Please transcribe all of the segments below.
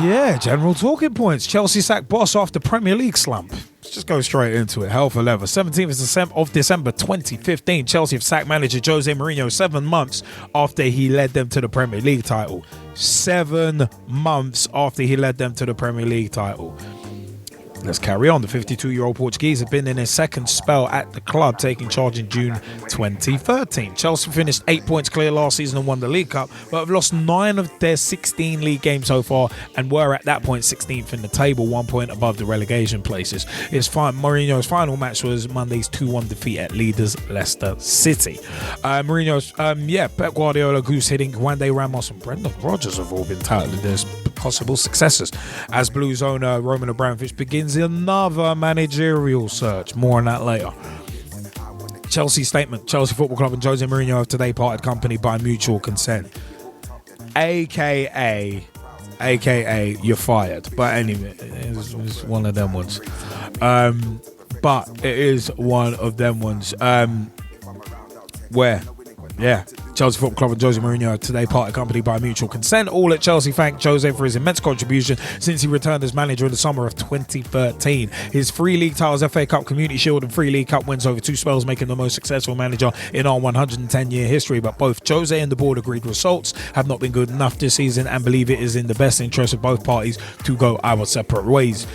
Yeah, general talking points. Chelsea sacked boss after Premier League slump. Let's just go straight into it. Hell for leather. 17th of December 2015, Chelsea have sacked manager Jose Mourinho 7 months after he led them to the Premier League title. 7 months after he led them to the Premier League title. Let's carry on. The 52-year-old Portuguese had been in his second spell at the club, taking charge in June 2013. Chelsea finished 8 points clear last season and won the League Cup, but have lost 9 of their 16 league games so far and were at that point 16th in the table, 1 point above the relegation places. Mourinho's final match was Monday's 2-1 defeat at leaders Leicester City. Pep Guardiola, Goose Hiddink, Juande Ramos and Brendan Rodgers have all been touted as possible successors, as Blues owner Roman Abramovich begins another managerial search. More on that later. Chelsea statement. Chelsea Football Club and Jose Mourinho have today parted company by mutual consent. AKA you're fired. But anyway, it's one of them ones. But it is one of them ones. Chelsea Football Club and Jose Mourinho today parted company by mutual consent. All at Chelsea thank Jose for his immense contribution since he returned as manager in the summer of 2013. His 3 league titles, FA Cup, Community Shield and 3 League Cup wins over 2 spells, making him the most successful manager in our 110-year history. But both Jose and the board agreed results have not been good enough this season and believe it is in the best interest of both parties to go our separate ways.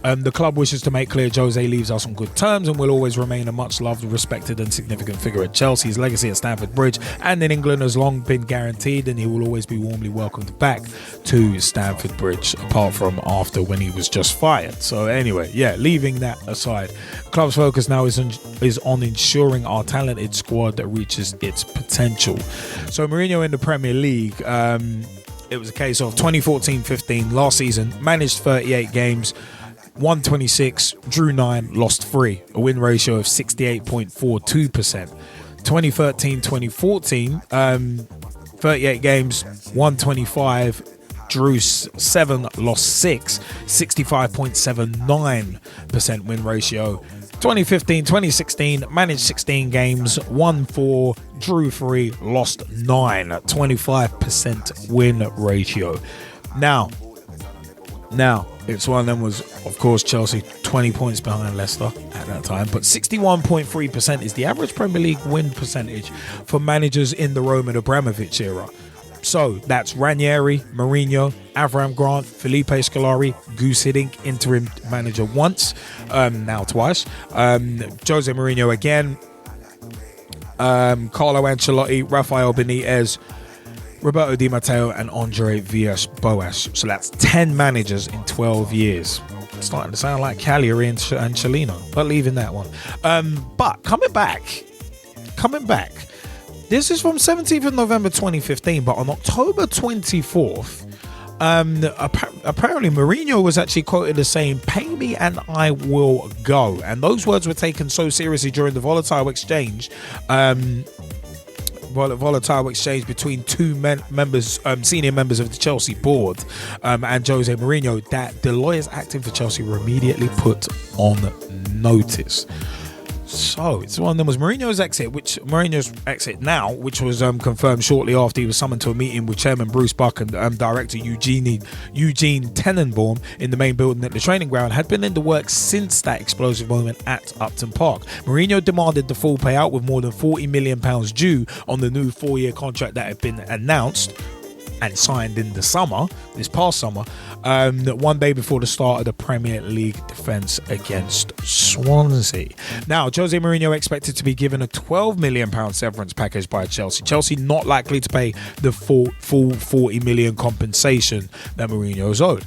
The club wishes to make clear Jose leaves us on good terms and will always remain a much loved, respected and significant figure at Chelsea. His legacy at Stamford Bridge and in England has long been guaranteed, and he will always be warmly welcomed back to Stamford Bridge, apart from after when he was just fired. So anyway, leaving that aside, club's focus now is on ensuring our talented squad that reaches its potential. So Mourinho in the Premier League, it was a case of 2014-15 last season, managed 38 games, won 26, drew 9, lost 3, a win ratio of 68.42%. 2013-2014, 38 games, won 25, drew 7, lost 6, 65.79% win ratio. 2015-2016, managed 16 games, won 4, drew 3, lost 9, 25% win ratio. Now, it's one of them was, of course, Chelsea 20 points behind Leicester at that time, but 61.3% is the average Premier League win percentage for managers in the Roman Abramovich era. So that's Ranieri, Mourinho, Avram Grant, Felipe Scolari, Goose Hiddink, interim manager once, now twice, Jose Mourinho again, Carlo Ancelotti, Rafael Benitez, Roberto Di Matteo and Andre Villas-Boas. So that's 10 managers in 12 years. It's starting to sound like Cagliari and Cellino, but leaving that one. But coming back. This is from 17th of November 2015, but on October 24th, apparently Mourinho was actually quoted as saying, "Pay me and I will go." And those words were taken so seriously during the volatile exchange between two senior members of the Chelsea board and Jose Mourinho that the lawyers acting for Chelsea were immediately put on notice. So it's one of them was Mourinho's exit now, which was confirmed shortly after he was summoned to a meeting with Chairman Bruce Buck and Director Eugene Tenenbaum in the main building at the training ground, had been in the works since that explosive moment at Upton Park. Mourinho demanded the full payout with more than £40 million due on the new 4-year contract that had been announced and signed in this past summer, one day before the start of the Premier League defence against Swansea. Now, Jose Mourinho expected to be given a £12 million severance package by Chelsea. Chelsea not likely to pay the full £40 million compensation that Mourinho's owed.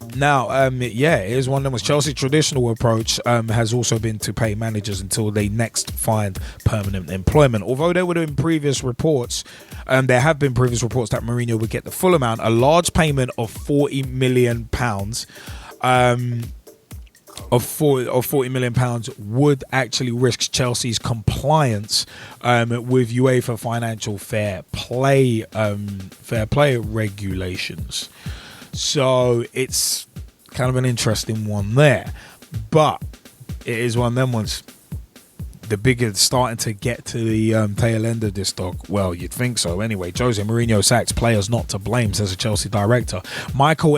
Here's one of them was Chelsea's traditional approach has also been to pay managers until they next find permanent employment. Although there have been previous reports that Mourinho would get the full amount, a large payment of £40 million £40 million would actually risk Chelsea's compliance with UEFA financial fair play regulations. So it's kind of an interesting one there, but it is one of them ones. the bigger starting to get to the tail end of this dog. Well, you'd think so. Anyway, Jose Mourinho sacks players not to blame, says a Chelsea director. Michael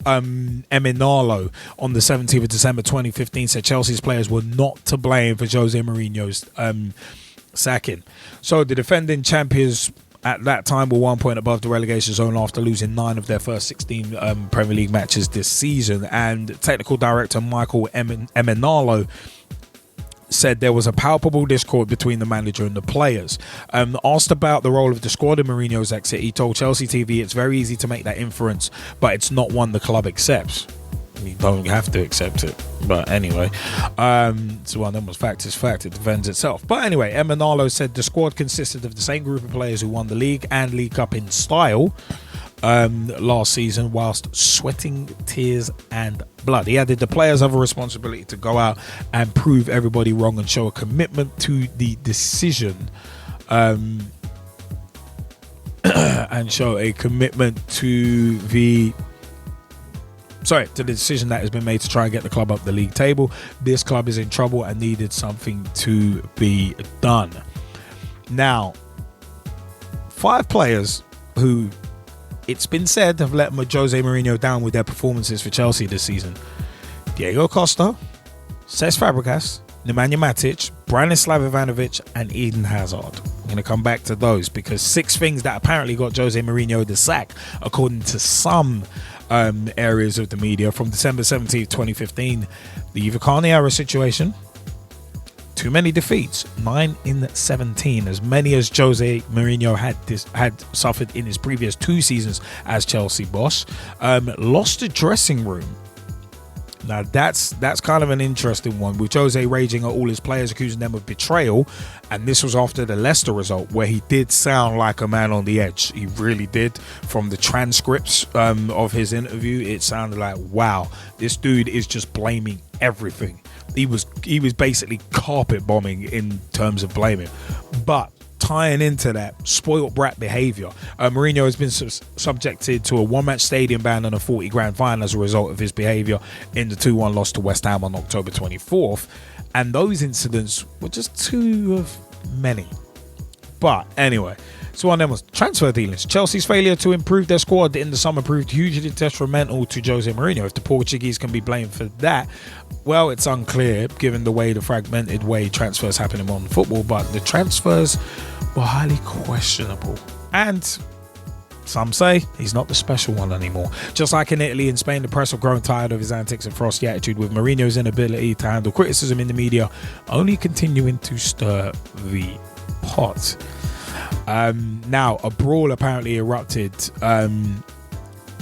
Emenalo on the 17th of December 2015 said Chelsea's players were not to blame for Jose Mourinho's sacking. So the defending champions at that time were 1 point above the relegation zone after losing 9 of their first 16 Premier League matches this season. And technical director Michael Emenalo said there was a palpable discord between the manager and the players. Asked about the role of the squad in Mourinho's exit, he told Chelsea TV it's very easy to make that inference, but it's not one the club accepts. You don't have to accept it, but anyway, so one of them was fact is fact, it defends itself. But anyway, Emenalo said the squad consisted of the same group of players who won the league and League Cup in style last season whilst sweating tears and blood. He added the players have a responsibility to go out and prove everybody wrong and show a commitment to the decision and show a commitment to the decision that has been made to try and get the club up the league table. This club is in trouble and needed something to be done. Now, 5 players who it's been said have let Jose Mourinho down with their performances for Chelsea this season: Diego Costa, Cesc Fabregas, Nemanja Matic, Branislav Ivanovic and Eden Hazard. I'm going to come back to those because 6 things that apparently got Jose Mourinho the sack, according to some areas of the media. From December 17th, 2015, the Ivo Carneiro situation, too many defeats, 9 in 17, as many as Jose Mourinho had suffered in his previous 2 seasons as Chelsea boss. Lost the dressing room. Now that's kind of an interesting one, with Jose raging at all his players, accusing them of betrayal. And this was after the Leicester result, where he did sound like a man on the edge. He really did. From the transcripts of his interview, it sounded like, wow, this dude is just blaming everything. He was basically carpet bombing in terms of blaming. But tying into that spoiled brat behaviour, Mourinho has been subjected to a 1-match stadium ban and a 40 grand fine as a result of his behaviour in the 2-1 loss to West Ham on October 24th. And those incidents were just 2 of many. But anyway, so one of them was transfer dealings. Chelsea's failure to improve their squad in the summer proved hugely detrimental to Jose Mourinho. If the Portuguese can be blamed for that, well, it's unclear given the way the fragmented way transfers happen in modern football, but the transfers were highly questionable. And some say he's not the special one anymore. Just like in Italy and Spain, the press have grown tired of his antics and frosty attitude, with Mourinho's inability to handle criticism in the media only continuing to stir the pot. Now, a brawl apparently erupted.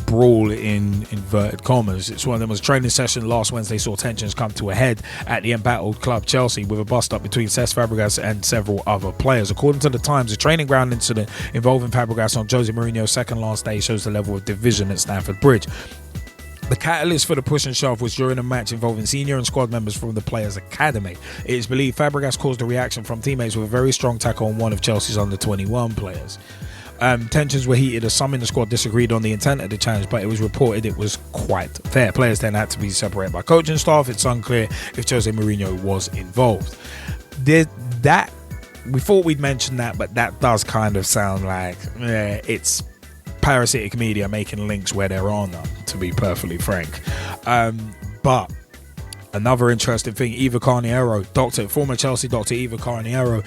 Brawl in inverted commas. It's one of them. Was training session last Wednesday saw tensions come to a head at the embattled club Chelsea, with a bust up between Cesc Fabregas and several other players. According to the Times, a training ground incident involving Fabregas on Jose Mourinho's second last day shows the level of division at Stamford Bridge. The catalyst for the push and shove was during a match involving senior and squad members from the players' academy. It is believed Fabregas caused a reaction from teammates with a very strong tackle on one of Chelsea's under-21 players. Tensions were heated as some in the squad disagreed on the intent of the challenge, but it was reported it was quite fair. Players then had to be separated by coaching staff. It's unclear if Jose Mourinho was involved. We thought we'd mention that, but that does kind of sound like it's parasitic media making links where there are none, to be perfectly frank. But another interesting thing, Ivo Carneiro, former Chelsea doctor Ivo Carneiro,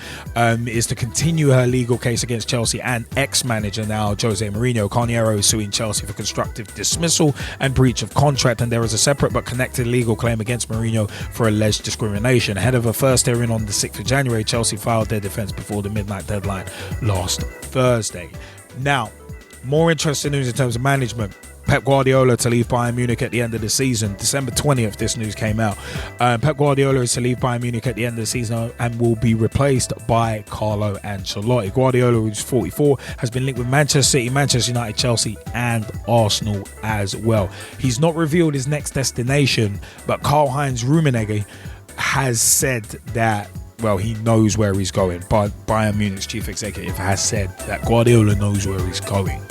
is to continue her legal case against Chelsea and ex-manager now Jose Mourinho. Carneiro is suing Chelsea for constructive dismissal and breach of contract, and there is a separate but connected legal claim against Mourinho for alleged discrimination. Ahead of a first hearing on the 6th of January, Chelsea filed their defence before the midnight deadline last Thursday. Now, more interesting news in terms of management. Pep Guardiola to leave Bayern Munich at the end of the season. December 20th, this news came out. Pep Guardiola is to leave Bayern Munich at the end of the season and will be replaced by Carlo Ancelotti. Guardiola, who's 44, has been linked with Manchester City, Manchester United, Chelsea and Arsenal as well. He's not revealed his next destination, but Karl-Heinz Rummenigge has said that, well, he knows where he's going. But Bayern Munich's chief executive has said that Guardiola knows where he's going.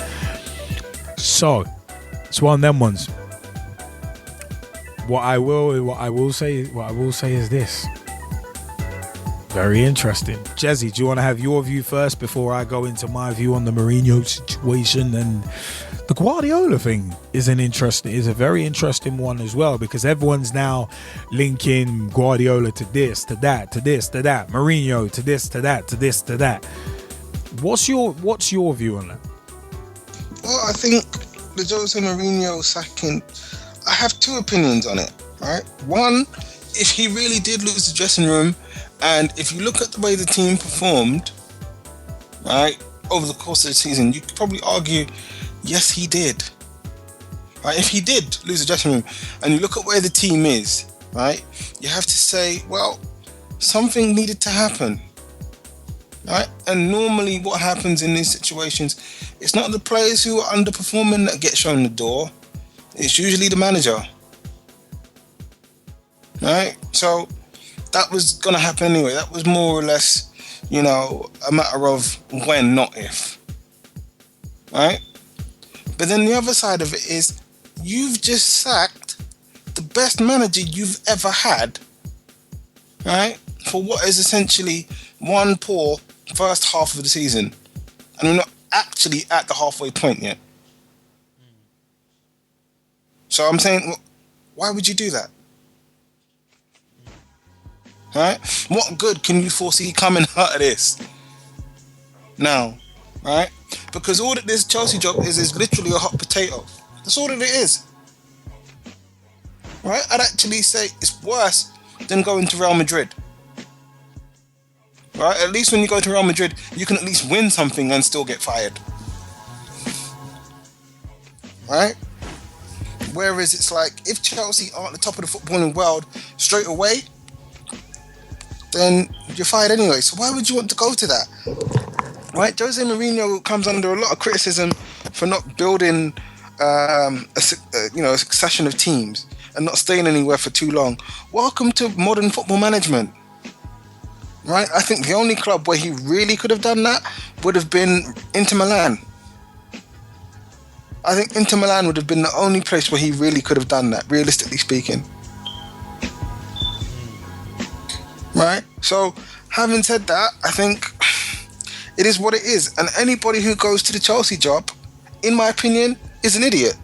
So it's one of them ones. What I will say is this: Very interesting. Jezzie, do you want to have your view first before I go into my view on the Mourinho situation? And the Guardiola thing is a very interesting one as well, because everyone's now linking Guardiola to this, to that, to this, to that, Mourinho to this, to that, to this, to that. What's your view on that? Well, I think the Jose Mourinho sacking, I have two opinions on it, right? One, if he really did lose the dressing room, and if you look at the way the team performed, right, over the course of the season, you could probably argue, yes, he did. Right? If he did lose the dressing room, and you look at where the team is, right, you have to say, well, something needed to happen. Right? And normally what happens in these situations, it's not the players who are underperforming that get shown the door. It's usually the manager. Right? So that was going to happen anyway. That was more or less, a matter of when, not if. Right? But then the other side of it is, you've just sacked the best manager you've ever had, right? For what is essentially one poor first half of the season. And we're not actually at the halfway point yet. So I'm saying, why would you do that? Right? What good can you foresee coming out of this now? Right? Because all that this Chelsea job is literally a hot potato. That's all that it is. Right? I'd actually say it's worse than going to Real Madrid. Right? At least when you go to Real Madrid, you can at least win something and still get fired. Right? Whereas it's like, if Chelsea aren't the top of the footballing world straight away, then you're fired anyway. So why would you want to go to that? Right? Jose Mourinho comes under a lot of criticism for not building a succession of teams and not staying anywhere for too long. Welcome to modern football management. Right? I think the only club where he really could have done that would have been Inter Milan. I think Inter Milan would have been the only place where he really could have done that, realistically speaking. Right? So, having said that, I think it is what it is. And anybody who goes to the Chelsea job, in my opinion, is an idiot.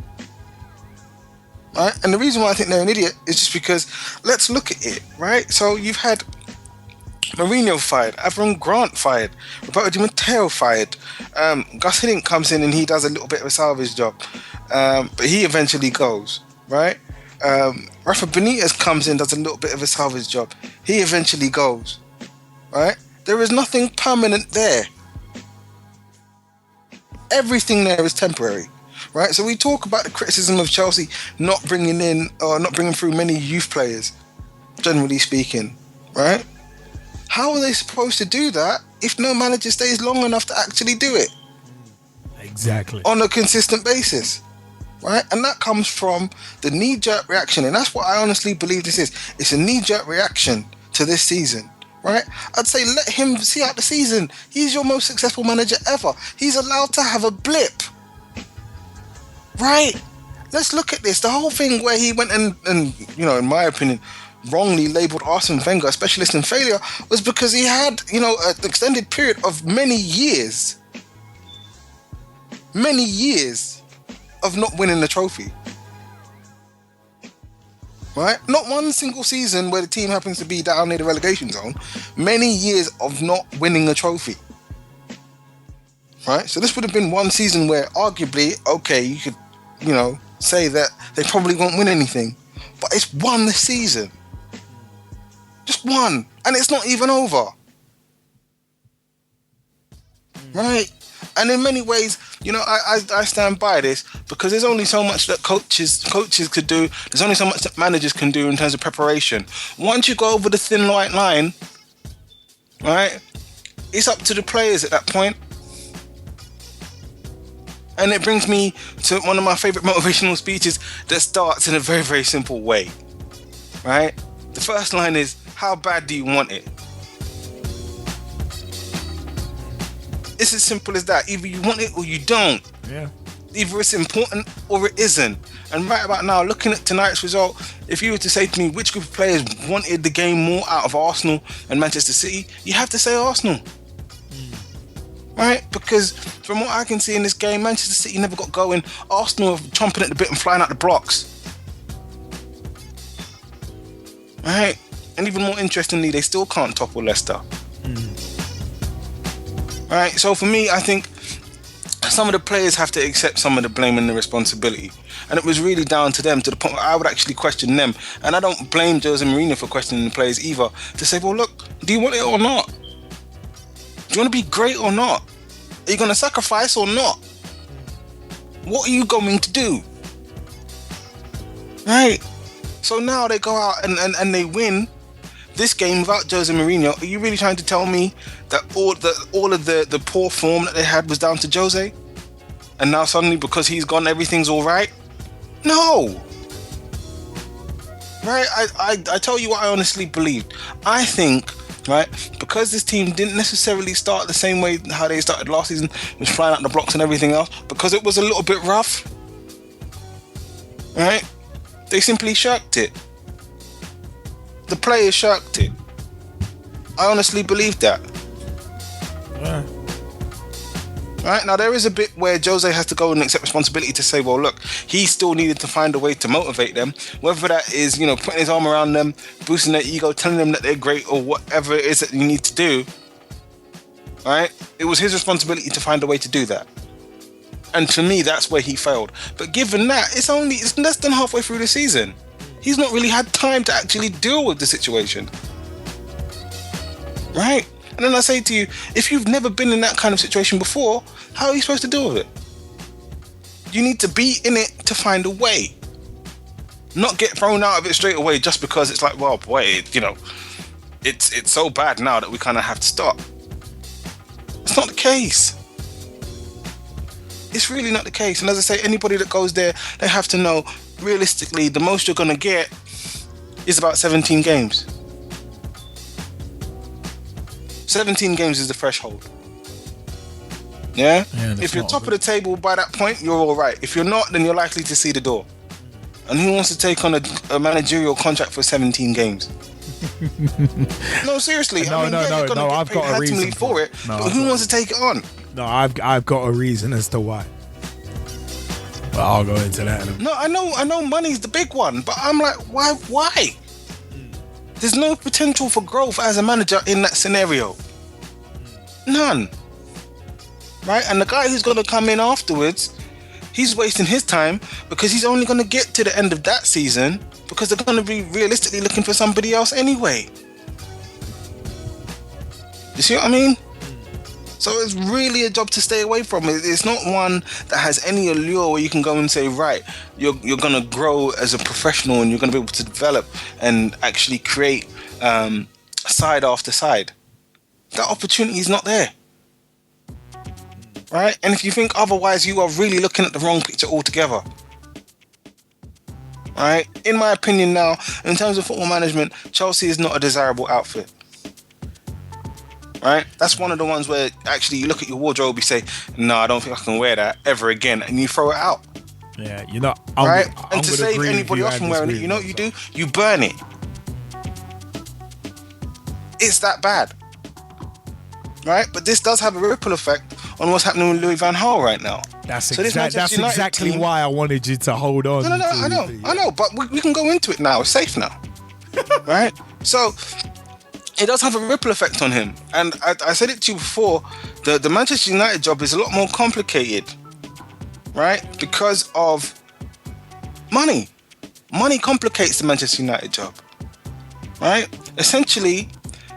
Right? And the reason why I think they're an idiot is just because, let's look at it, right? So, you've had Mourinho fired, Avram Grant fired, Roberto Di Matteo fired, Gus Hiddink comes in and he does a little bit of a salvage job, but he eventually goes, right? Rafa Benitez comes in, does a little bit of a salvage job, he eventually goes, right? There is nothing permanent there. Everything there is temporary, right? So we talk about the criticism of Chelsea not bringing through many youth players, generally speaking, right? How are they supposed to do that if no manager stays long enough to actually do it? Exactly. On a consistent basis, right? And that comes from the knee-jerk reaction. And that's what I honestly believe this is. It's a knee-jerk reaction to this season, right? I'd say let him see out the season. He's your most successful manager ever. He's allowed to have a blip, right? Let's look at this. The whole thing where he went and in my opinion, wrongly labelled Arsene Wenger a specialist in failure was because he had, an extended period of many years of not winning the trophy. Right? Not one single season where the team happens to be down near the relegation zone. Many years of not winning a trophy. Right? So this would have been one season where arguably, okay, you could, say that they probably won't win anything. But it's one season. Just one. And it's not even over. Right? And in many ways, I stand by this because there's only so much that coaches could do. There's only so much that managers can do in terms of preparation. Once you go over the thin white line, right, it's up to the players at that point. And it brings me to one of my favorite motivational speeches that starts in a very, very simple way. Right? The first line is, how bad do you want it? It's as simple as that. Either you want it or you don't. Yeah. Either it's important or it isn't. And right about now, looking at tonight's result, if you were to say to me which group of players wanted the game more out of Arsenal and Manchester City, you have to say Arsenal. Right? Because from what I can see in this game, Manchester City never got going. Arsenal are chomping at the bit and flying out the blocks. Right? And even more interestingly, they still can't topple Leicester. Right? So for me, I think some of the players have to accept some of the blame and the responsibility. And it was really down to them, to the point where I would actually question them. And I don't blame Jose Mourinho for questioning the players either. To say, well, look, do you want it or not? Do you want to be great or not? Are you going to sacrifice or not? What are you going to do? Right? So now they go out and they win this game without Jose Mourinho. Are you really trying to tell me that all of the poor form that they had was down to Jose? And now suddenly, because he's gone, everything's all right? No. Right? I tell you what I honestly believed. I think, right, because this team didn't necessarily start the same way how they started last season, was flying out the blocks and everything else, because it was a little bit rough, right? They simply shirked it. The players shirked it. I honestly believe that. Yeah. Right, now there is a bit where Jose has to go and accept responsibility to say, well, look, he still needed to find a way to motivate them, whether that is, putting his arm around them, boosting their ego, telling them that they're great, or whatever it is that you need to do. Right, it was his responsibility to find a way to do that, and to me that's where he failed. But given that, it's less than halfway through the season. He's not really had time to actually deal with the situation. Right? And then I say to you, if you've never been in that kind of situation before, how are you supposed to deal with it? You need to be in it to find a way. Not get thrown out of it straight away just because it's like, well, boy, it's so bad now that we kind of have to stop. It's not the case. It's really not the case. And as I say, anybody that goes there, they have to know, realistically, the most you're going to get is about 17 games. 17 games is the threshold. Yeah? If you're top of the table by that point, you're all right. If you're not, then you're likely to see the door. And who wants to take on a managerial contract for 17 games? No, seriously. No, I've got a reason for it. No, but who wants to take it on? No, I've got a reason as to why. But I'll go into that. No, I know money's the big one, but I'm like, why? There's no potential for growth as a manager in that scenario. None. Right? And the guy who's going to come in afterwards, he's wasting his time because he's only going to get to the end of that season because they're going to be realistically looking for somebody else anyway. You see what I mean? So it's really a job to stay away from. It's not one that has any allure where you can go and say, right, you're going to grow as a professional and you're going to be able to develop and actually create side after side. That opportunity is not there. Right? And if you think otherwise, you are really looking at the wrong picture altogether. Right? In my opinion now, in terms of football management, Chelsea is not a desirable outfit. Right? That's one of the ones where actually you look at your wardrobe, you say, no, I don't think I can wear that ever again, and you throw it out. Yeah, right? And to save anybody else from wearing it, you know what you do? You burn it. It's that bad. Right? But this does have a ripple effect on what's happening with Louis van Gaal right now. That's exactly why I wanted you to hold on. No, I know, but we can go into it now. It's safe now. Right? So it does have a ripple effect on him. And I said it to you before, the Manchester United job is a lot more complicated, right? Because of money. Money complicates the Manchester United job, right? Essentially,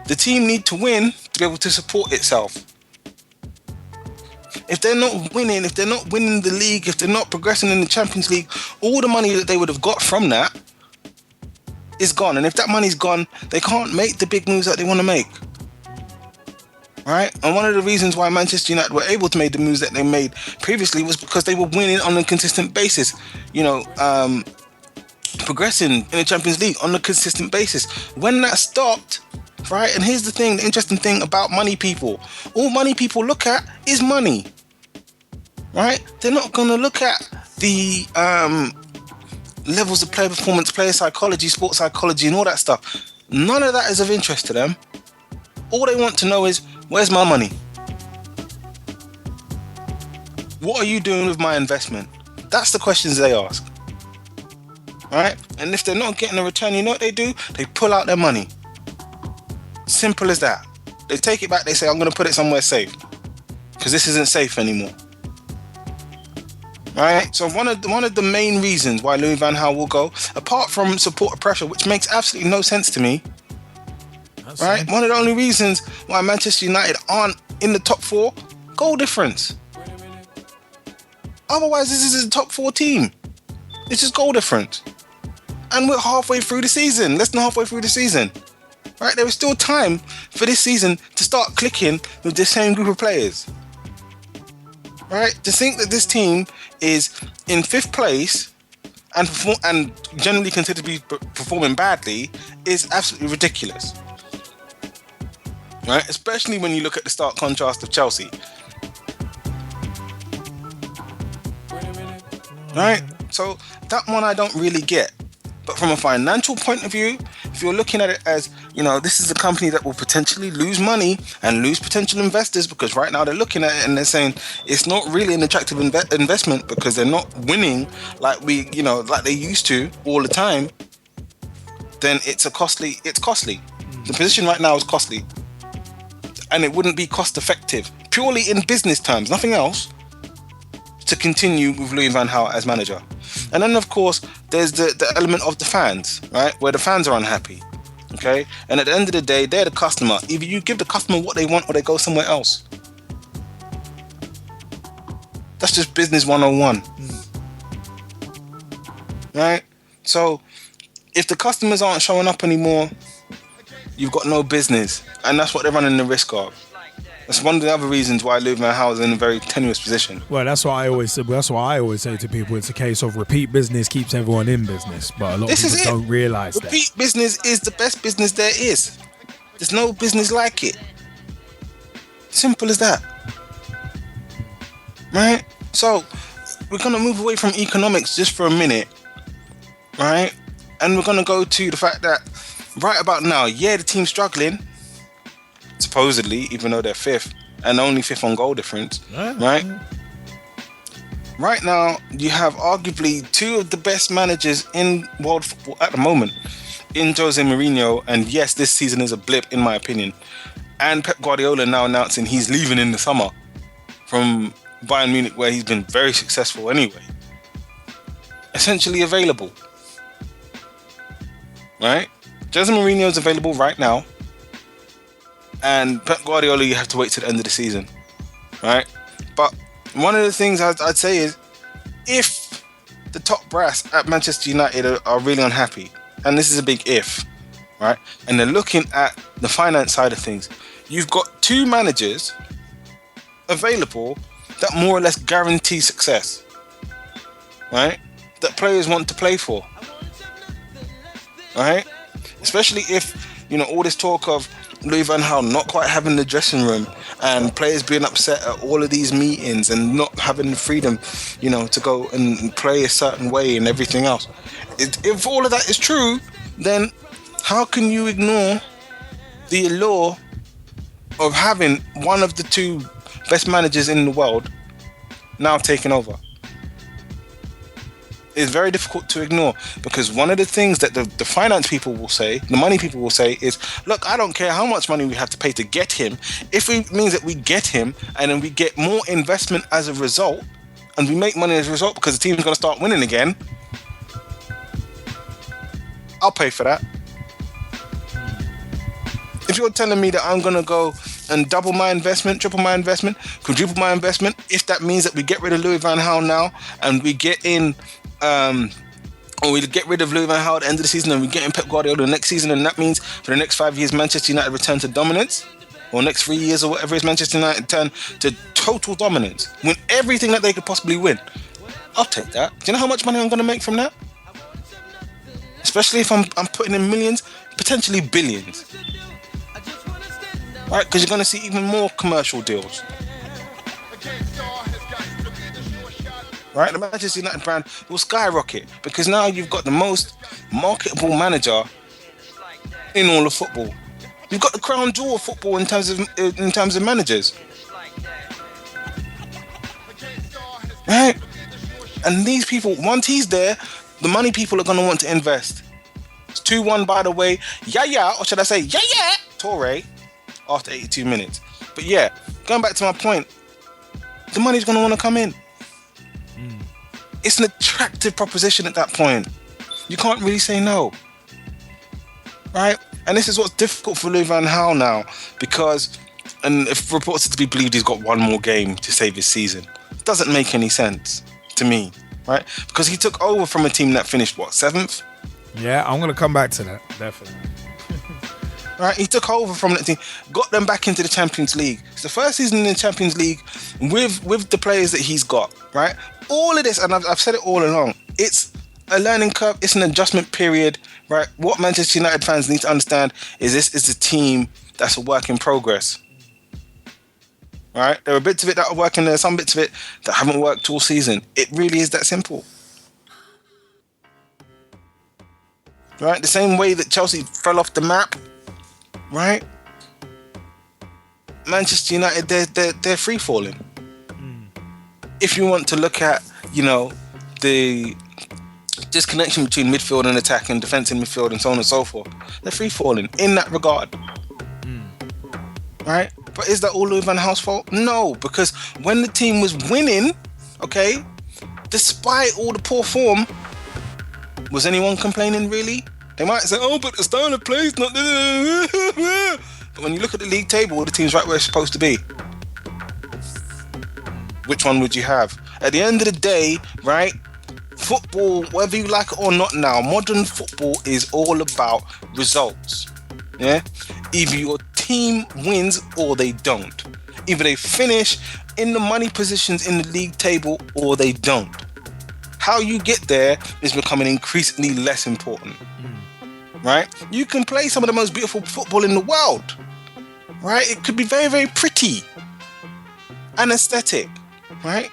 the team need to win to be able to support itself. If they're not winning the league, if they're not progressing in the Champions League, all the money that they would have got from that is gone. And if that money's gone, they can't make the big moves that they want to make. Right? And one of the reasons why Manchester United were able to make the moves that they made previously was because they were winning on a consistent basis. Progressing in the Champions League on a consistent basis. When that stopped, right? And here's the interesting thing about money people. All money people look at is money. right? They're not going to look at the levels of player performance, player psychology, sports psychology, and all that stuff. None of that is of interest to them. All they want to know is, where's my money? What are you doing with my investment? That's the questions they ask. Right? And if they're not getting a return, you know what they do? They pull out their money. Simple as that. They take it back, they say, I'm going to put it somewhere safe. Because this isn't safe anymore. Right? So one of the main reasons why Louis van Gaal will go, apart from supporter pressure, which makes absolutely no sense to me, right? One of the only reasons why Manchester United aren't in the top 4, goal difference. Otherwise, this is a top 4 team. It's just goal difference. And we're halfway through the season, less than halfway through the season. Right? There is still time for this season to start clicking with the same group of players. Right? To think that this team is in 5th place and generally considered to be performing badly is absolutely ridiculous. Right? Especially when you look at the stark contrast of Chelsea. Right? So that one I don't really get. But from a financial point of view, if you're looking at it as, this is a company that will potentially lose money and lose potential investors, because right now they're looking at it and they're saying it's not really an attractive investment because they're not winning like they used to all the time, then it's costly. The position right now is costly. And it wouldn't be cost effective, purely in business terms, nothing else, to continue with Louis van Gaal as manager. And then, of course, there's the element of the fans, right? Where the fans are unhappy, okay? And at the end of the day, they're the customer. Either you give the customer what they want or they go somewhere else. That's just business 101. Right? So, if the customers aren't showing up anymore, you've got no business. And that's what they're running the risk of. That's one of the other reasons why Louis van Gaal is in a very tenuous position. Well, that's what I always say. That's what I always say to people. It's a case of repeat business keeps everyone in business, but a lot of people don't realise that. Repeat business is the best business there is. There's no business like it. Simple as that. Right? So we're gonna move away from economics just for a minute, right? And we're gonna go to the fact that right about now, the team's struggling. Supposedly, even though they're 5th and only 5th on goal difference, right? Right now, you have arguably 2 of the best managers in world football at the moment, in Jose Mourinho, and yes, this season is a blip in my opinion, and Pep Guardiola now announcing he's leaving in the summer from Bayern Munich, where he's been very successful anyway. Essentially available, right? Jose Mourinho is available right now. And Pep Guardiola, you have to wait till the end of the season, right? But one of the things I'd say is, if the top brass at Manchester United are really unhappy, and this is a big if, right? And they're looking at the finance side of things, you've got 2 managers available that more or less guarantee success, right? That players want to play for, right? Especially if, all this talk of Louis van Gaal not quite having the dressing room and players being upset at all of these meetings and not having the freedom, to go and play a certain way and everything else. If all of that is true, then how can you ignore the allure of having one of the 2 best managers in the world now taking over? It's very difficult to ignore, because one of the things that the finance people will say, the money people will say is, look, I don't care how much money we have to pay to get him. If it means that we get him and then we get more investment as a result and we make money as a result because the team's going to start winning again, I'll pay for that. If you're telling me that I'm going to go and double my investment, triple my investment, quadruple my investment, if that means that we get rid of Louis van Gaal now and we get in or we get rid of Louis van Gaal at the end of the season and we get in Pep Guardiola the next season, and that means for the next 5 years Manchester United return to dominance, or next 3 years or whatever is Manchester United turn to total dominance, win everything that they could possibly win, I'll take that. Do you know how much money I'm going to make from that? Especially if I'm putting in millions, potentially billions. Right, because you're going to see even more commercial deals. right? The Manchester United brand will skyrocket because now you've got the most marketable manager in all of football. You've got the crown jewel of football in terms of managers, right? And these people, once he's there, the money people are going to want to invest. It's 2-1, by the way. Yeah, or should I say, yeah, Torre, after 82 minutes. But yeah, going back to my point, the money's going to want to come in. It's an attractive proposition at that point. You can't really say no, right? And this is what's difficult for Louis van Gaal now, because, and if reports are to be believed, he's got one more game to save his season. It doesn't make any sense to me, right? Because he took over from a team that finished, what, 7th? Yeah, I'm going to come back to that, definitely. Right, he took over from that team, got them back into the Champions League. It's the first season in the Champions League with the players that he's got, right? All of this, and I've said it all along, it's a learning curve, it's an adjustment period, right? What Manchester United fans need to understand is this is a team that's a work in progress. Right? There are bits of it that are working, there are some bits of it that haven't worked all season. It really is that simple. Right? The same way that Chelsea fell off the map, right? Manchester United, they're free falling. If you want to look at, the disconnection between midfield and attack and defence and midfield and so on and so forth, they're free falling in that regard. Right? But is that all Louis van Gaal's fault? No, because when the team was winning, okay, despite all the poor form, was anyone complaining really? They might say, oh, but the style of play is not... But when you look at the league table, the team's right where it's supposed to be. Which one would you have? At the end of the day, right, football, whether you like it or not now, modern football is all about results. Yeah? Either your team wins or they don't. Either they finish in the money positions in the league table or they don't. How you get there is becoming increasingly less important. Right? You can play some of the most beautiful football in the world. Right? It could be very, very pretty and aesthetic. Right?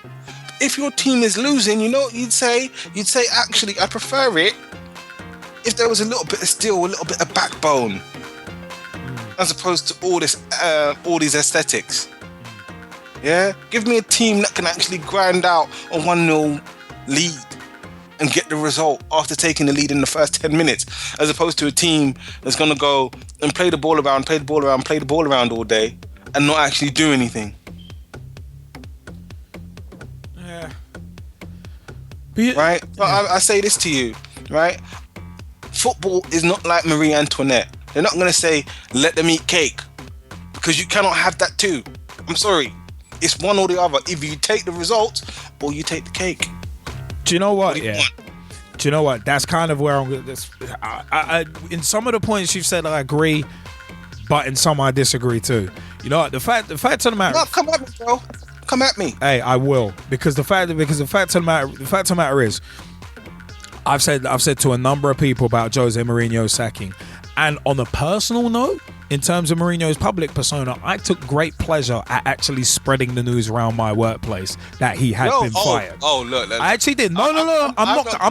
If your team is losing, you know what you'd say? You'd say, actually, I prefer it if there was a little bit of steel, a little bit of backbone, as opposed to all these aesthetics. Yeah? Give me a team that can actually grind out a 1-0 lead and get the result after taking the lead in the first 10 minutes, as opposed to a team that's going to go and play the ball around all day and not actually do anything. Yeah. Right? So I say this to you, right? Football is not like Marie Antoinette. They're not going to say, let them eat cake, because you cannot have that too. I'm sorry. It's one or the other. Either you take the results or you take the cake. Do you know what? Do you know what? That's kind of where I'm going. In some of the points you've said, I agree, but in some I disagree too. You know what? The fact of the matter. No, come at me, bro. Come at me. Hey, I will, because the fact of the matter is, I've said to a number of people about Jose Mourinho's sacking, and on a personal note, in terms of Mourinho's public persona, I took great pleasure at actually spreading the news around my workplace that he had been fired. Oh, look. I actually did. No. I'm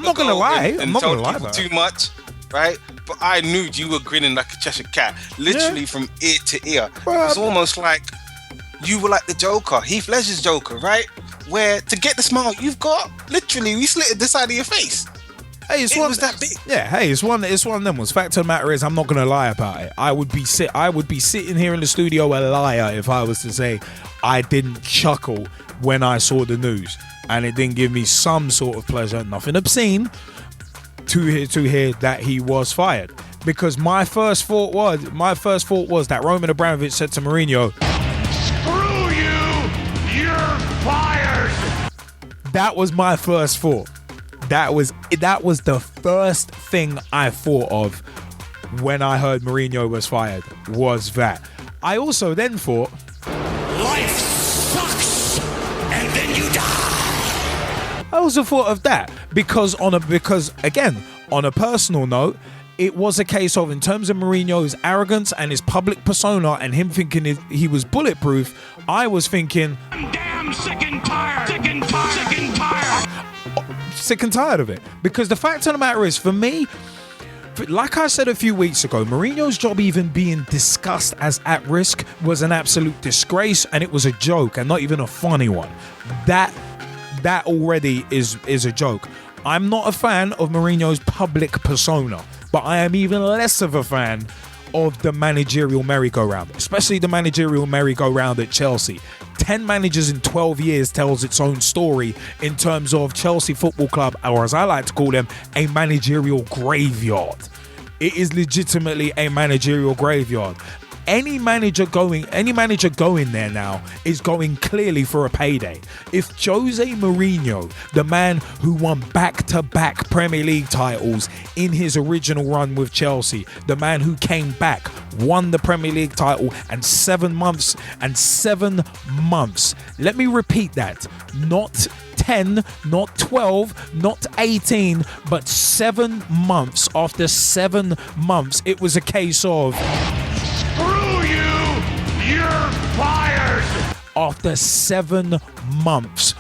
not gonna lie. I'm not gonna lie about too much, right? But I knew you were grinning like a Cheshire cat, literally from ear to ear. It's almost like you were like the Joker, Heath Ledger's Joker, right? Where to get the smile you've got, literally, we slitted the side of your face. Hey, it was that big. Yeah, hey, it's one of them ones. Fact of the matter is, I'm not gonna lie about it. I would be sitting here in the studio a liar if I was to say I didn't chuckle when I saw the news, and it didn't give me some sort of pleasure, nothing obscene, to hear that he was fired. Because my first thought was that Roman Abramovich said to Mourinho, "Screw you, you're fired." That was my first thought. That was the first thing I thought of when I heard Mourinho was fired, was that. I also then thought, life sucks and then you die. I also thought of that because again, on a personal note, it was a case of, in terms of Mourinho's arrogance and his public persona and him thinking he was bulletproof, I was thinking, I'm damn sick and tired. sick and tired of it. Because the fact of the matter is, for me, like I said a few weeks ago, Mourinho's job even being discussed as at risk was an absolute disgrace, and it was a joke, and not even a funny one. That already is a joke. I'm not a fan of Mourinho's public persona, but I am even less of a fan of the managerial merry-go-round, especially the managerial merry-go-round at Chelsea. 10 managers in 12 years tells its own story in terms of Chelsea Football Club, or as I like to call them, a managerial graveyard. It is legitimately a managerial graveyard. Any manager going there now is going clearly for a payday. If Jose Mourinho, the man who won back-to-back Premier League titles in his original run with Chelsea, the man who came back, won the Premier League title, and 7 months, let me repeat that, not 10, not 12, not 18, but 7 months. After 7 months, it was a case of, screw you, you're fired. After 7 months.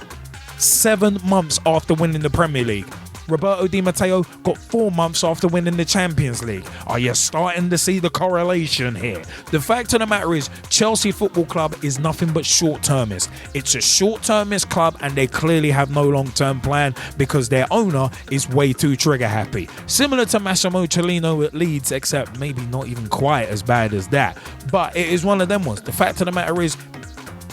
7 months after winning the Premier League. Roberto Di Matteo got 4 months after winning the Champions League. Are you starting to see the correlation here? The fact of the matter is, Chelsea Football Club is nothing but short-termist. It's a short-termist club, and they clearly have no long-term plan because their owner is way too trigger-happy. Similar to Massimo Cellino at Leeds, except maybe not even quite as bad as that. But it is one of them ones. The fact of the matter is,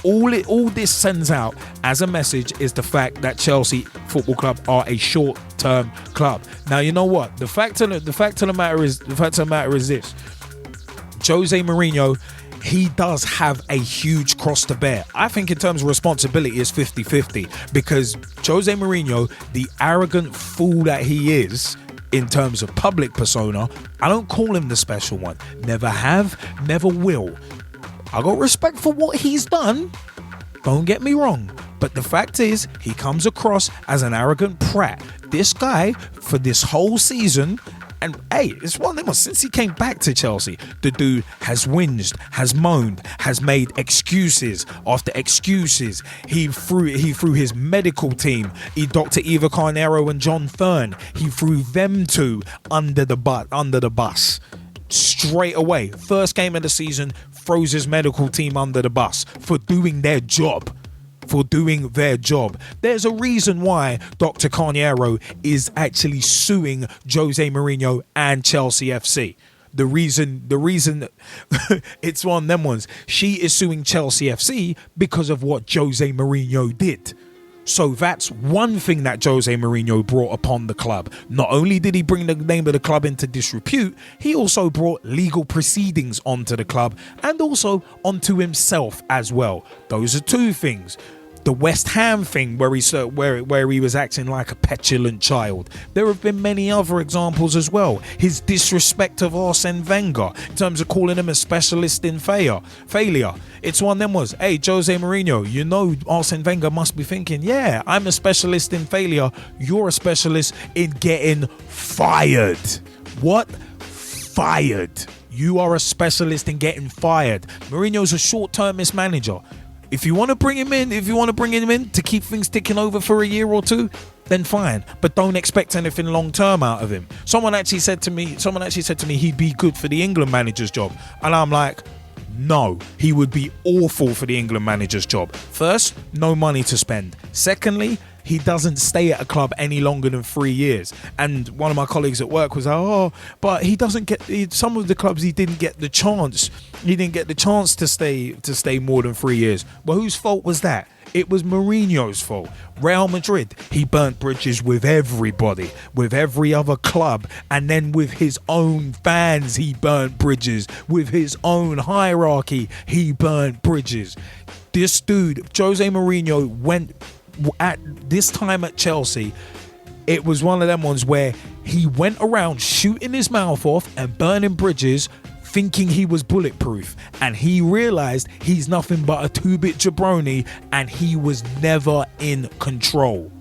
all this sends out as a message is the fact that Chelsea Football Club are a short-term club. Now, you know what? The fact of the matter is this: Jose Mourinho, he does have a huge cross to bear. I think in terms of responsibility, it's 50-50 because Jose Mourinho, the arrogant fool that he is, in terms of public persona, I don't call him the special one. Never have, never will. I got respect for what he's done, don't get me wrong, but the fact is, he comes across as an arrogant prat. This guy, for this whole season, and hey, it's one of them, since he came back to Chelsea, the dude has whinged, has moaned, has made excuses after excuses. He threw his medical team, Dr. Eva Carneiro and John Fern, he threw them two under the bus. Straight away, first game of the season, throws his medical team under the bus for doing their job. There's a reason why Dr. Carneiro is actually suing Jose Mourinho and Chelsea FC. The reason it's one of them ones. She is suing Chelsea FC because of what Jose Mourinho did. So that's one thing that Jose Mourinho brought upon the club. Not only did he bring the name of the club into disrepute, he also brought legal proceedings onto the club and also onto himself as well. Those are two things. The West Ham thing where he was acting like a petulant child. There have been many other examples as well. His disrespect of Arsene Wenger in terms of calling him a specialist in failure. It's one of them was, hey, Jose Mourinho, you know Arsene Wenger must be thinking, yeah, I'm a specialist in failure. You're a specialist in getting fired. What? Fired. You are a specialist in getting fired. Mourinho's a short-termist manager. If you want to bring him in, to keep things ticking over for a year or two, then fine. But don't expect anything long term out of him. Someone actually said to me he'd be good for the England manager's job. And I'm like, no, he would be awful for the England manager's job. First, no money to spend. Secondly, he doesn't stay at a club any longer than 3 years. And one of my colleagues at work was like, but he doesn't get some of the clubs. He didn't get the chance. He didn't get the chance to stay more than 3 years. Well, whose fault was that? It was Mourinho's fault. Real Madrid, he burnt bridges with everybody, with every other club, and then with his own fans, he burnt bridges. With his own hierarchy, he burnt bridges. This dude, Jose Mourinho, went at this time at Chelsea. It was one of them ones where he went around shooting his mouth off and burning bridges, thinking he was bulletproof, and he realized he's nothing but a two-bit jabroni, and he was never in control.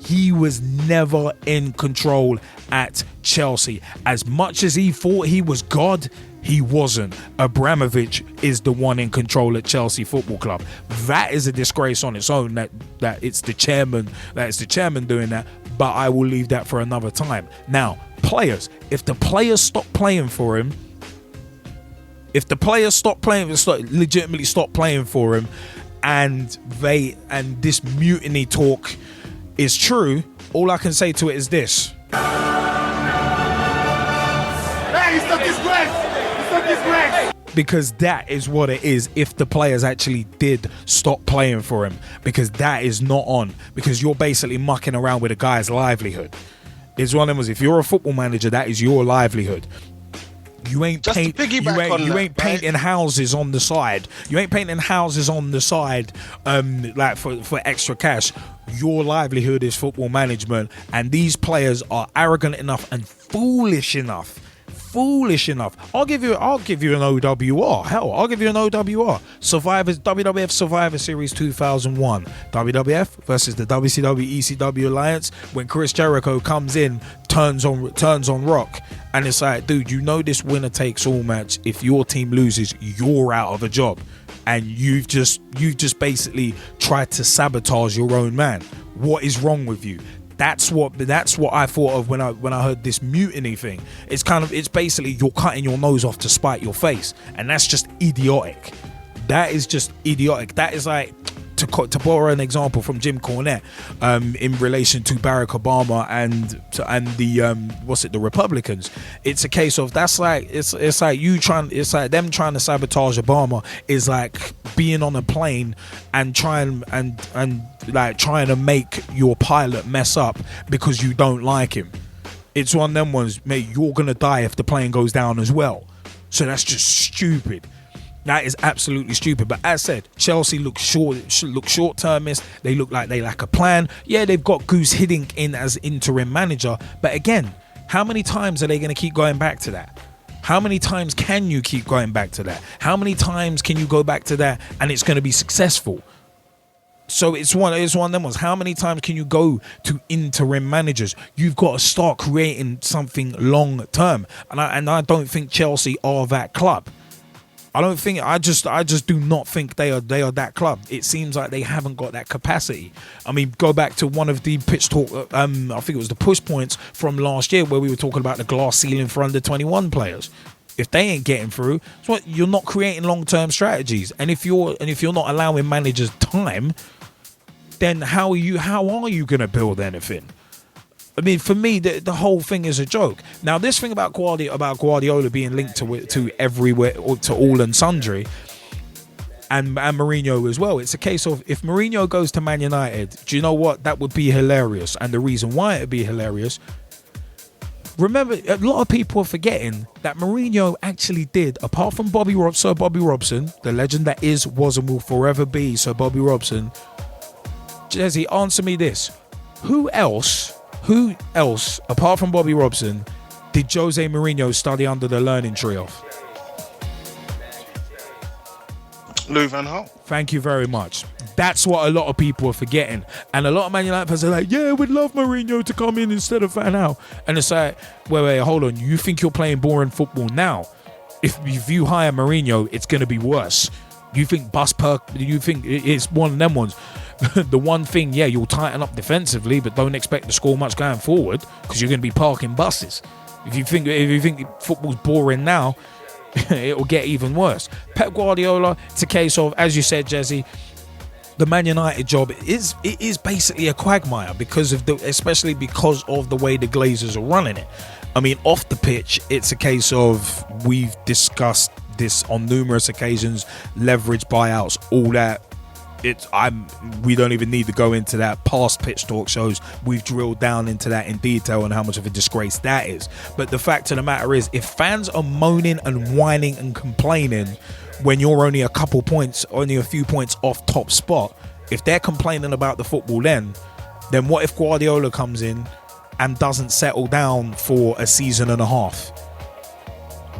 He was never in control at Chelsea. As much as he thought he was God, he wasn't. Abramovich is the one in control at Chelsea Football Club. That is a disgrace on its own, that it's the chairman doing that, but I will leave that for another time. Now, players, if the players stop playing for him, legitimately stop playing for him, and this mutiny talk is true, all I can say to it is this. Hey, it's a disgrace! Because that is what it is if the players actually did stop playing for him. Because that is not on. Because you're basically mucking around with a guy's livelihood. It's one of them was, if you're a football manager, that is your livelihood. You ain't painting houses on the side. You ain't painting houses on the side like for extra cash. Your livelihood is football management, and these players are arrogant enough and foolish enough. I'll give you an OWR. Hell, I'll give you an OWR. WWF Survivor Series 2001. WWF versus the WCW ECW Alliance. When Chris Jericho comes in, turns on Rock, and it's like, dude, you know this winner takes all match. If your team loses, you're out of a job, and you've just basically tried to sabotage your own man. What is wrong with you? That's what I thought of when I heard this mutiny thing. It's basically you're cutting your nose off to spite your face, and that's just idiotic. That is just idiotic. That is like, to borrow an example from Jim Cornette, in relation to Barack Obama and the Republicans. It's a case of it's like them trying to sabotage Obama is like being on a plane and trying to make your pilot mess up because you don't like him. It's one of them ones, mate, you're gonna die if the plane goes down as well. So that's just stupid. That is absolutely stupid. But as said, Chelsea look short-termist. They look like they lack a plan. Yeah, they've got Goose Hiddink in as interim manager. But again, how many times are they going to keep going back to that? How many times can you keep going back to that? How many times can you go back to that and it's going to be successful? So it's one of them ones. How many times can you go to interim managers? You've got to start creating something long-term. And I don't think Chelsea are that club. I just do not think they are that club. It seems like they haven't got that capacity. I mean, go back to one of the pitch talk, I think it was the push points from last year where we were talking about the glass ceiling for under 21 players. If they ain't getting through, so you're not creating long-term strategies. And if you're not allowing managers time, then how are you going to build anything? I mean, for me, the whole thing is a joke. Now, this thing about Guardiola being linked to everywhere, or to all and sundry, and Mourinho as well. It's a case of, if Mourinho goes to Man United, do you know what? That would be hilarious. And the reason why it would be hilarious, remember, a lot of people are forgetting that Mourinho actually did, apart from Sir Bobby Robson, the legend that is, was, and will forever be Sir Bobby Robson. Jesse, answer me this. Who else, apart from Bobby Robson, did Jose Mourinho study under the learning tree of? Louis van Gaal. Thank you very much. That's what a lot of people are forgetting. And a lot of Man United fans are like, yeah, we'd love Mourinho to come in instead of Van Gaal. And it's like, wait, hold on. You think you're playing boring football now? If you hire Mourinho, it's going to be worse. You think it's one of them ones. The one thing, yeah, you'll tighten up defensively, but don't expect to score much going forward because you're going to be parking buses. If you think football's boring now, it'll get even worse. Pep Guardiola, it's a case of, as you said, Jesse, the Man United job is basically a quagmire especially because of the way the Glazers are running it. I mean, off the pitch, it's a case of, we've discussed this on numerous occasions, leverage buyouts, all that. We don't even need to go into that. Past pitch talk shows, we've drilled down into that in detail and how much of a disgrace that is. But the fact of the matter is, if fans are moaning and whining and complaining when you're only a few points off top spot, if they're complaining about the football, then what if Guardiola comes in and doesn't settle down for a season and a half?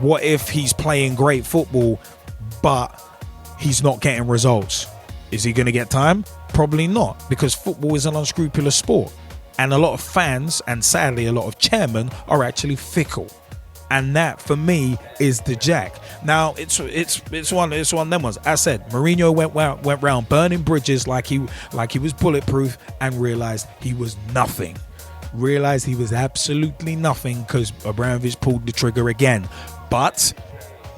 What if he's playing great football but he's not getting results? Is he going to get time? Probably not, because football is an unscrupulous sport. And a lot of fans, and sadly a lot of chairmen, are actually fickle. And that, for me, is the jack. Now, it's one of them ones. As I said, Mourinho went round burning bridges like he was bulletproof, and realised he was nothing. Realised he was absolutely nothing, because Abramovich pulled the trigger again. But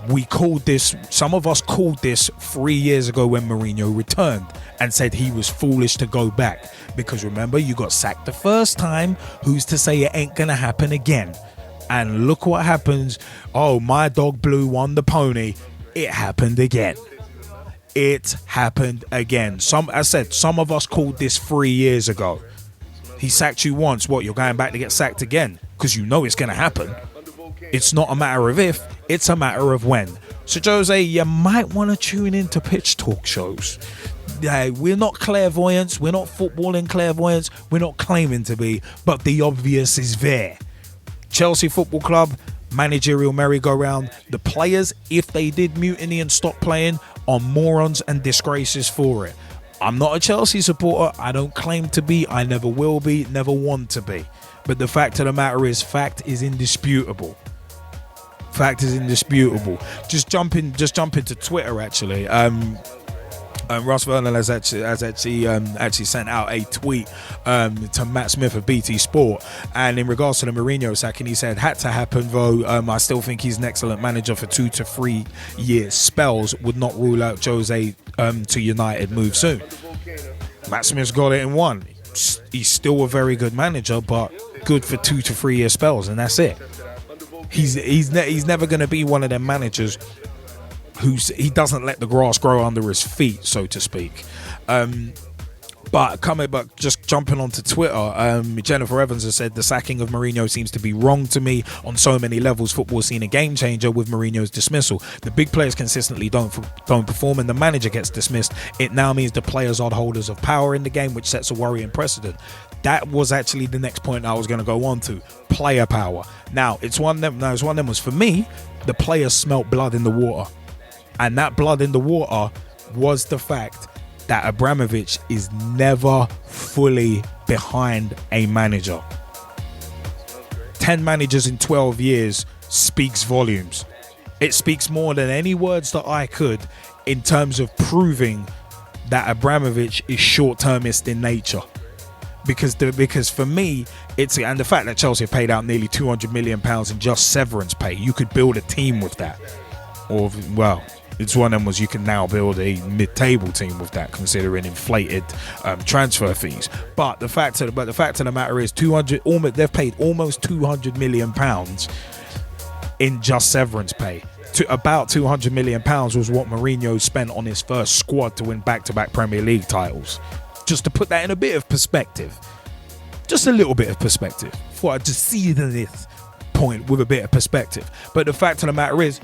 we called this, some of us called this 3 years ago when Mourinho returned, and said he was foolish to go back. Because remember, you got sacked the first time. Who's to say it ain't going to happen again? And look what happens. Oh, my dog Blue won the pony. It happened again. It happened again. Some of us called this 3 years ago. He sacked you once. What, you're going back to get sacked again? Because you know it's going to happen. It's not a matter of if, it's a matter of when. So Jose, you might want to tune into pitch talk shows. We're not clairvoyants. We're not footballing clairvoyants. We're not claiming to be. But the obvious is there. Chelsea Football Club, managerial merry-go-round. The players, if they did mutiny and stop playing, are morons and disgraces for it. I'm not a Chelsea supporter. I don't claim to be. I never will be. Never want to be. But the fact of the matter is, fact is indisputable. Fact is indisputable. Just jump into Twitter actually. Ross Vernon has actually sent out a tweet to Matt Smith of BT Sport, and in regards to the Mourinho sacking, he said, had to happen though. I still think he's an excellent manager for 2 to 3 year spells. Would not rule out Jose to United move soon. Matt Smith's got it in one. He's still a very good manager, but good for 2 to 3 year spells, and that's it. He's never going to be one of them managers he doesn't let the grass grow under his feet, so to speak. But just jumping onto Twitter, Jennifer Evans has said the sacking of Mourinho seems to be wrong to me on so many levels. Football seen a game changer with Mourinho's dismissal. The big players consistently don't perform, and the manager gets dismissed. It now means the players are the holders of power in the game, which sets a worrying precedent. That was actually the next point I was going to go on to. Player power. Now, it's one of them was, for me, the players smelt blood in the water. And that blood in the water was the fact that Abramovich is never fully behind a manager. 10 managers in 12 years speaks volumes. It speaks more than any words that I could in terms of proving that Abramovich is short-termist in nature. Because for me, and the fact that Chelsea paid out nearly £200 million in just severance pay, you could build a team with that. Or, well, it's one of them was you can now build a mid-table team with that, considering inflated transfer fees. But the fact of the matter is, they've paid almost £200 million in just severance pay. About £200 million was what Mourinho spent on his first squad to win back-to-back Premier League titles. Just to put that in a bit of perspective, just a little bit of perspective. Thought I'd just season this point with a bit of perspective. But the fact of the matter is,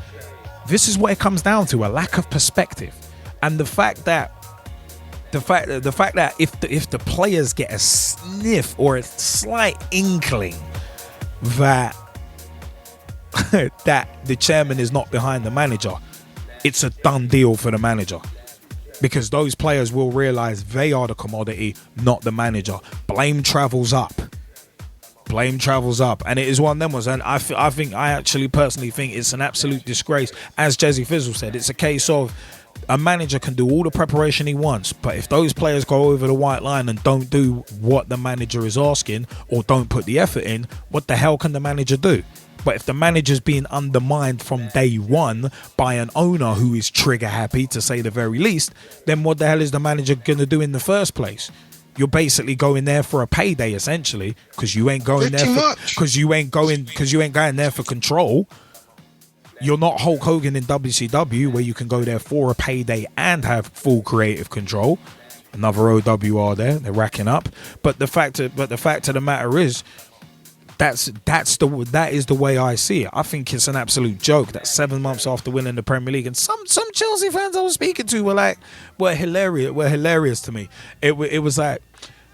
this is what it comes down to: a lack of perspective, and the fact that if the players get a sniff or a slight inkling that that the chairman is not behind the manager, it's a done deal for the manager, because those players will realize they are the commodity, not the manager. Blame travels up. And it is one of them ones. And I actually personally think it's an absolute disgrace. As Gezzie Fizzle said, it's a case of a manager can do all the preparation he wants, but if those players go over the white line and don't do what the manager is asking, or don't put the effort in, what the hell can the manager do? But if the manager's being undermined from day one by an owner who is trigger happy, to say the very least, then what the hell is the manager going to do in the first place? You're basically going there for a payday, essentially, because you ain't going there for control. You're not Hulk Hogan in WCW, where you can go there for a payday and have full creative control. Another OWR there, they're racking up. But the fact of the matter is, that is the way I see it. I think it's an absolute joke that 7 months after winning the Premier League, and some Chelsea fans I was speaking to were hilarious to me. It was like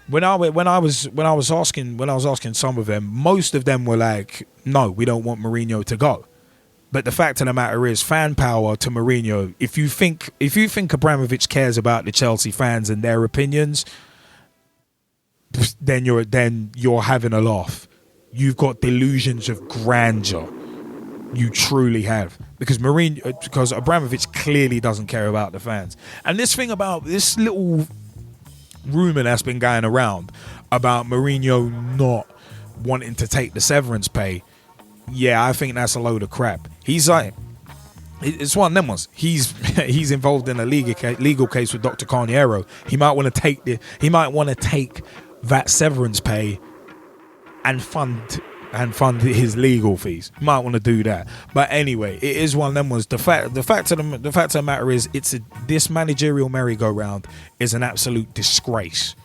when I was asking some of them, most of them were like, no, we don't want Mourinho to go. But the fact of the matter is, fan power to Mourinho. If you think Abramovich cares about the Chelsea fans and their opinions, then you're having a laugh. You've got delusions of grandeur. You truly have, because Abramovich clearly doesn't care about the fans. And this thing about this little rumor that's been going around about Mourinho not wanting to take the severance pay, yeah, I think that's a load of crap. He's like, it's one of them ones. He's involved in a legal case with Dr. Carniero. He might want to take that severance pay and fund his legal fees. He might want to do that. But anyway, it is one of them ones. The fact of the matter is, this managerial merry-go-round is an absolute disgrace.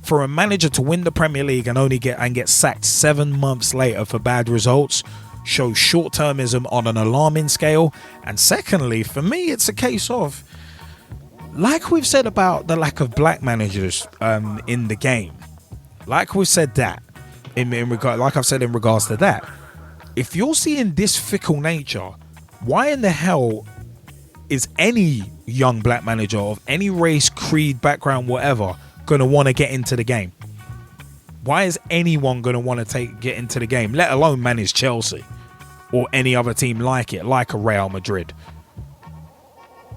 For a manager to win the Premier League and get sacked 7 months later for bad results shows short-termism on an alarming scale. And secondly, for me, it's a case of, like we've said about the lack of black managers in the game, like we've said that, like I've said in regards to that, if you're seeing this fickle nature, why in the hell is any young black manager of any race, creed, background, whatever, going to want to get into the game? Why is anyone going to want to get into the game, let alone manage Chelsea or any other team like it, like a Real Madrid,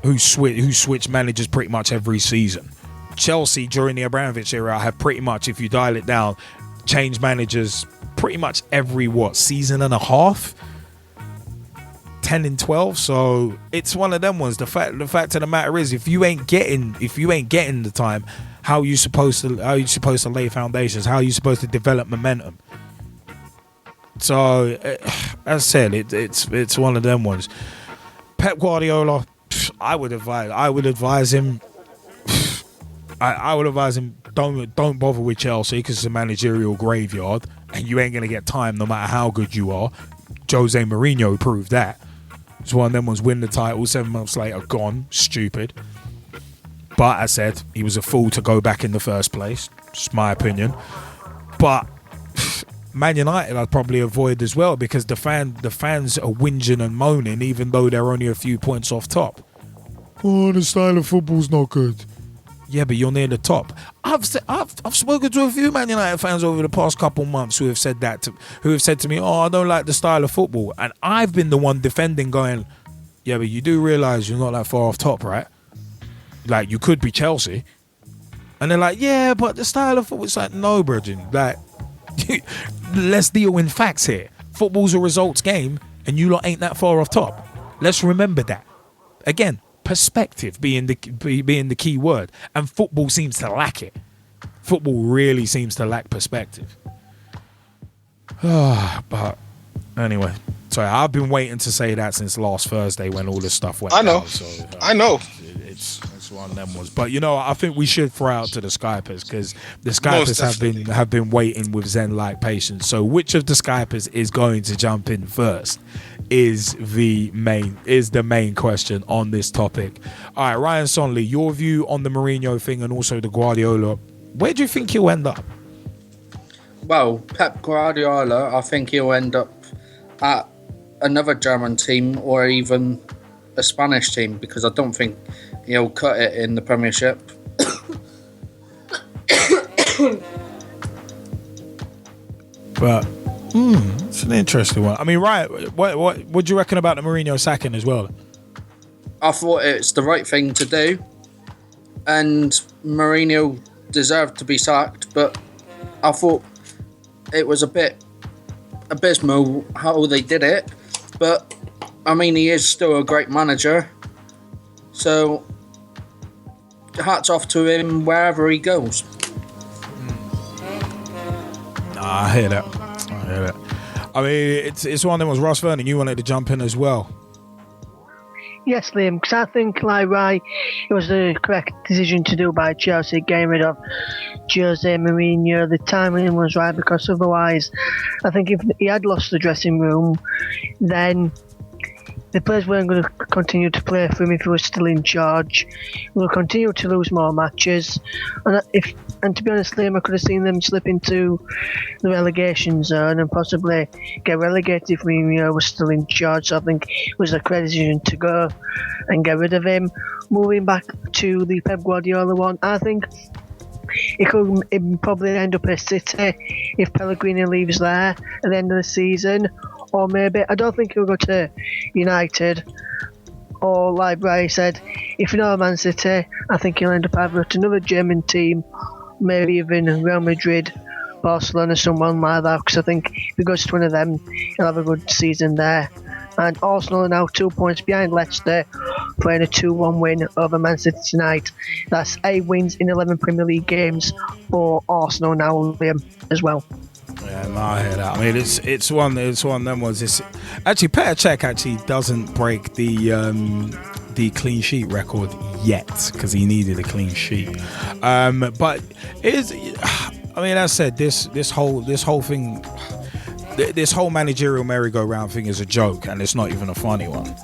who switch managers pretty much every season? Chelsea during the Abramovich era have pretty much, if you dial it down, changed managers pretty much every season and a half, 10 and 12. So it's one of them ones. The fact of the matter is, if you ain't getting the time, how are you supposed to lay foundations? How are you supposed to develop momentum? So as I said, it's one of them ones. Pep Guardiola, I would advise him. I would advise him, don't bother with Chelsea, because it's a managerial graveyard and you ain't gonna get time no matter how good you are. Jose Mourinho proved that. It's one of them ones. Win the title, 7 months later, gone. Stupid. But I said he was a fool to go back in the first place. It's my opinion. But Man United I'd probably avoid as well, because the fans are whinging and moaning even though they're only a few points off top. Oh, the style of football's not good. Yeah, but you're near the top. I've spoken to a few Man United fans over the past couple months who have said to me, "Oh, I don't like the style of football," and I've been the one defending, going, "Yeah, but you do realise you're not that far off top, right? Like, you could be Chelsea." And they're like, "Yeah, but the style of football." It's like, no, brethren. Like, let's deal in facts here. Football's a results game, and you lot ain't that far off top. Let's remember that. Again, perspective being the key word, and football seems to lack it. Football really seems to lack perspective. But anyway, sorry, I've been waiting to say that since last Thursday when all this stuff went down. I know. It's one of them ones. But I think we should throw out to the Skypers, because the Skypers have been waiting with Zen-like patience. So which of the Skypers is going to jump in first is the main question on this topic. All right, Ryan Sonley, your view on the Mourinho thing and also the Guardiola. Where do you think he'll end up? Well, Pep Guardiola, I think he'll end up at another German team or even a Spanish team, because I don't think he'll cut it in the Premiership. But it's an interesting one. I mean, right? What do you reckon about the Mourinho sacking as well? I thought it's the right thing to do, and Mourinho deserved to be sacked. But I thought it was a bit abysmal how they did it. But I mean, he is still a great manager, so hats off to him wherever he goes. I hear that. I mean, it's one of them was Ross Vernon. You wanted to jump in as well. Yes, Liam, because I think, like, right, it was the correct decision to do by Chelsea, getting rid of Jose Mourinho. The timing was right, because otherwise, I think if he had lost the dressing room, then the players weren't going to continue to play for him if he was still in charge. We'll continue to lose more matches. And to be honest, Liam, I could have seen them slip into the relegation zone and possibly get relegated if Mourinho was still in charge. So I think it was a correct decision to go and get rid of him. Moving back to the Pep Guardiola one, I think It could probably end up at City if Pellegrini leaves there at the end of the season, or maybe I don't think he'll go to United. Or like Bray said, if you're not Man City, I think he'll end up either at another German team, maybe even Real Madrid, Barcelona, someone like that. Because I think if he goes to one of them, he'll have a good season there. And Arsenal are now 2 points behind Leicester, playing a 2-1 win over Man City tonight. That's 8 wins in 11 Premier League games for Arsenal now, Liam, as well. Yeah, no, I hear that. I mean, it's one of them ones. It's actually Petr Cech actually doesn't break the clean sheet record yet because he needed a clean sheet. But it is. I mean, as I said, this whole thing, this whole managerial merry-go-round thing is a joke, and it's not even a funny one.